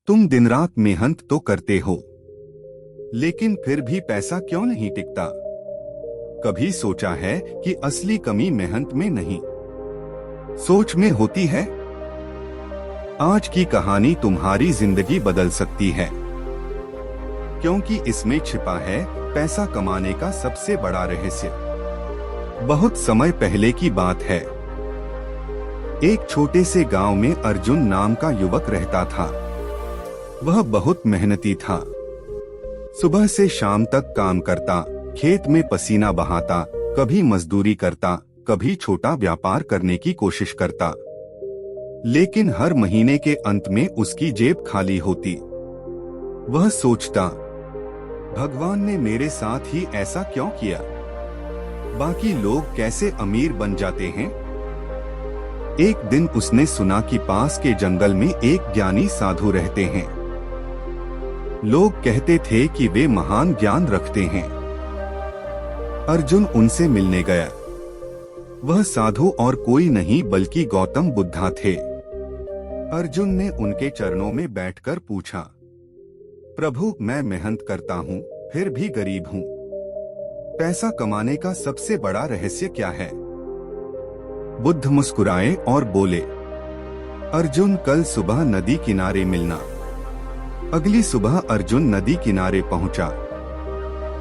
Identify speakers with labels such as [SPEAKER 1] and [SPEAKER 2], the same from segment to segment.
[SPEAKER 1] तुम दिन रात मेहनत तो करते हो, लेकिन फिर भी पैसा क्यों नहीं टिकता? कभी सोचा है कि असली कमी मेहनत में नहीं, सोच में होती है? आज की कहानी तुम्हारी जिंदगी बदल सकती है, क्योंकि इसमें छिपा है पैसा कमाने का सबसे बड़ा रहस्य। बहुत समय पहले की बात है। एक छोटे से गांव में अर्जुन नाम का युवक रहता था। वह बहुत मेहनती था। सुबह से शाम तक काम करता, खेत में पसीना बहाता, कभी मजदूरी करता, कभी छोटा व्यापार करने की कोशिश करता। लेकिन हर महीने के अंत में उसकी जेब खाली होती। वह सोचता, भगवान ने मेरे साथ ही ऐसा क्यों किया? बाकी लोग कैसे अमीर बन जाते हैं? एक दिन उसने सुना कि पास के जंगल में एक ज्ञानी साधु रहते हैं। लोग कहते थे कि वे महान ज्ञान रखते हैं। अर्जुन उनसे मिलने गया। वह साधु और कोई नहीं बल्कि गौतम बुद्धा थे। अर्जुन ने उनके चरणों में बैठकर पूछा, प्रभु, मैं मेहनत करता हूँ, फिर भी गरीब हूँ। पैसा कमाने का सबसे बड़ा रहस्य क्या है? बुद्ध मुस्कुराए और बोले, अर्जुन, कल सुबह नदी किनारे मिलना। अगली सुबह अर्जुन नदी किनारे पहुंचा।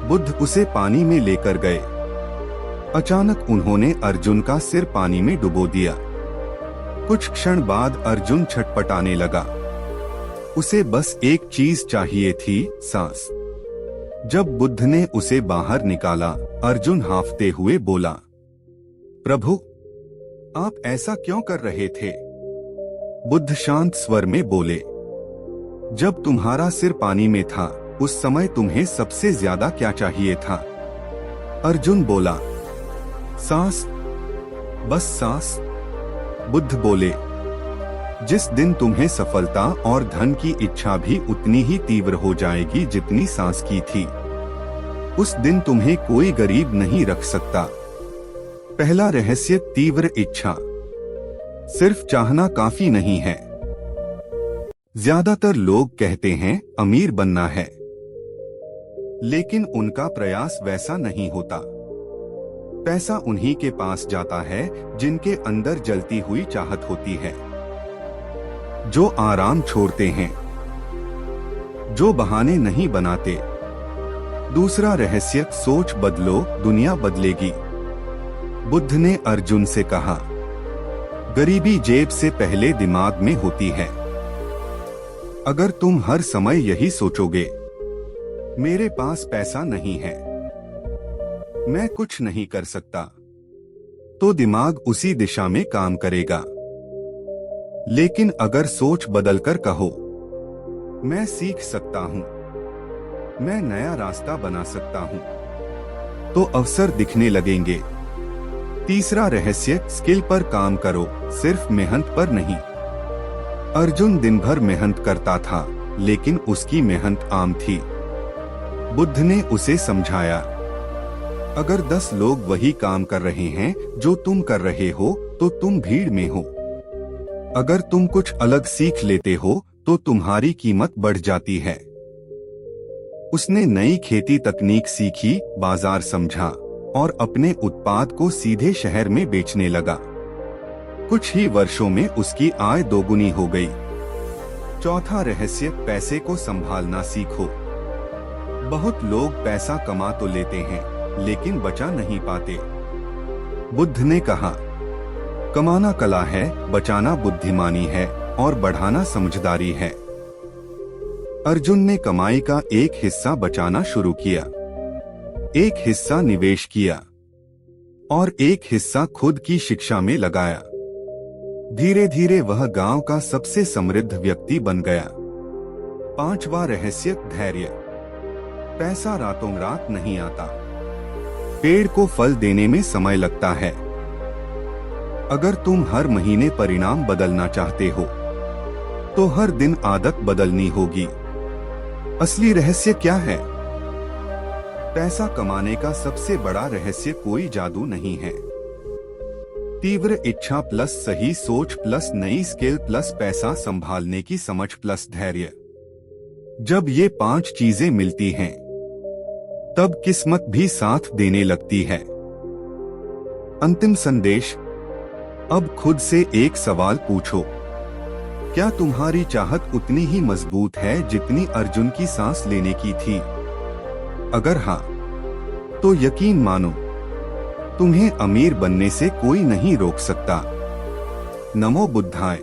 [SPEAKER 1] बुद्ध उसे पानी में लेकर गए। अचानक उन्होंने अर्जुन का सिर पानी में डुबो दिया। कुछ क्षण बाद अर्जुन छटपटाने लगा। उसे बस एक चीज चाहिए थी, सांस। जब बुद्ध ने उसे बाहर निकाला, अर्जुन हांफते हुए बोला, प्रभु, आप ऐसा क्यों कर रहे थे? बुद्ध शांत स्वर में बोले, जब तुम्हारा सिर पानी में था, उस समय तुम्हें सबसे ज्यादा क्या चाहिए था? अर्जुन बोला, सांस, बस सांस। बुद्ध बोले, जिस दिन तुम्हें सफलता और धन की इच्छा भी उतनी ही तीव्र हो जाएगी जितनी सांस की थी, उस दिन तुम्हें कोई गरीब नहीं रख सकता। पहला रहस्य, तीव्र इच्छा। सिर्फ चाहना काफी नहीं है। ज्यादातर लोग कहते हैं अमीर बनना है, लेकिन उनका प्रयास वैसा नहीं होता। पैसा उन्हीं के पास जाता है जिनके अंदर जलती हुई चाहत होती है, जो आराम छोड़ते हैं, जो बहाने नहीं बनाते। दूसरा रहस्य, सोच बदलो, दुनिया बदलेगी। बुद्ध ने अर्जुन से कहा, गरीबी जेब से पहले दिमाग में होती है। अगर तुम हर समय यही सोचोगे, मेरे पास पैसा नहीं है, मैं कुछ नहीं कर सकता, तो दिमाग उसी दिशा में काम करेगा। लेकिन अगर सोच बदलकर कहो, मैं सीख सकता हूं, मैं नया रास्ता बना सकता हूं, तो अवसर दिखने लगेंगे। तीसरा रहस्य, स्किल पर काम करो, सिर्फ मेहनत पर नहीं। अर्जुन दिन भर मेहनत करता था, लेकिन उसकी मेहनत आम थी। बुद्ध ने उसे समझाया, अगर 10 लोग वही काम कर रहे हैं जो तुम कर रहे हो, तो तुम भीड़ में हो। अगर तुम कुछ अलग सीख लेते हो, तो तुम्हारी कीमत बढ़ जाती है। उसने नई खेती तकनीक सीखी, बाजार समझा और अपने उत्पाद को सीधे शहर में बेचने लगा। कुछ ही वर्षों में उसकी आय दोगुनी हो गई। चौथा रहस्य, पैसे को संभालना सीखो। बहुत लोग पैसा कमा तो लेते हैं, लेकिन बचा नहीं पाते। बुद्ध ने कहा, कमाना कला है, बचाना बुद्धिमानी है और बढ़ाना समझदारी है। अर्जुन ने कमाई का एक हिस्सा बचाना शुरू किया, एक हिस्सा निवेश किया और एक हिस्सा खुद की शिक्षा में लगाया। धीरे धीरे वह गांव का सबसे समृद्ध व्यक्ति बन गया। पांचवा रहस्य, धैर्य। पैसा रातों रात नहीं आता। पेड़ को फल देने में समय लगता है। अगर तुम हर महीने परिणाम बदलना चाहते हो, तो हर दिन आदत बदलनी होगी। असली रहस्य क्या है? पैसा कमाने का सबसे बड़ा रहस्य कोई जादू नहीं है। तीव्र इच्छा प्लस सही सोच प्लस नई स्किल प्लस पैसा संभालने की समझ प्लस धैर्य। जब ये 5 चीजें मिलती हैं, तब किस्मत भी साथ देने लगती है। अंतिम संदेश। अब खुद से एक सवाल पूछो, क्या तुम्हारी चाहत उतनी ही मजबूत है जितनी अर्जुन की सांस लेने की थी? अगर हाँ, तो यकीन मानो, तुम्हें अमीर बनने से कोई नहीं रोक सकता। नमो बुद्धाय।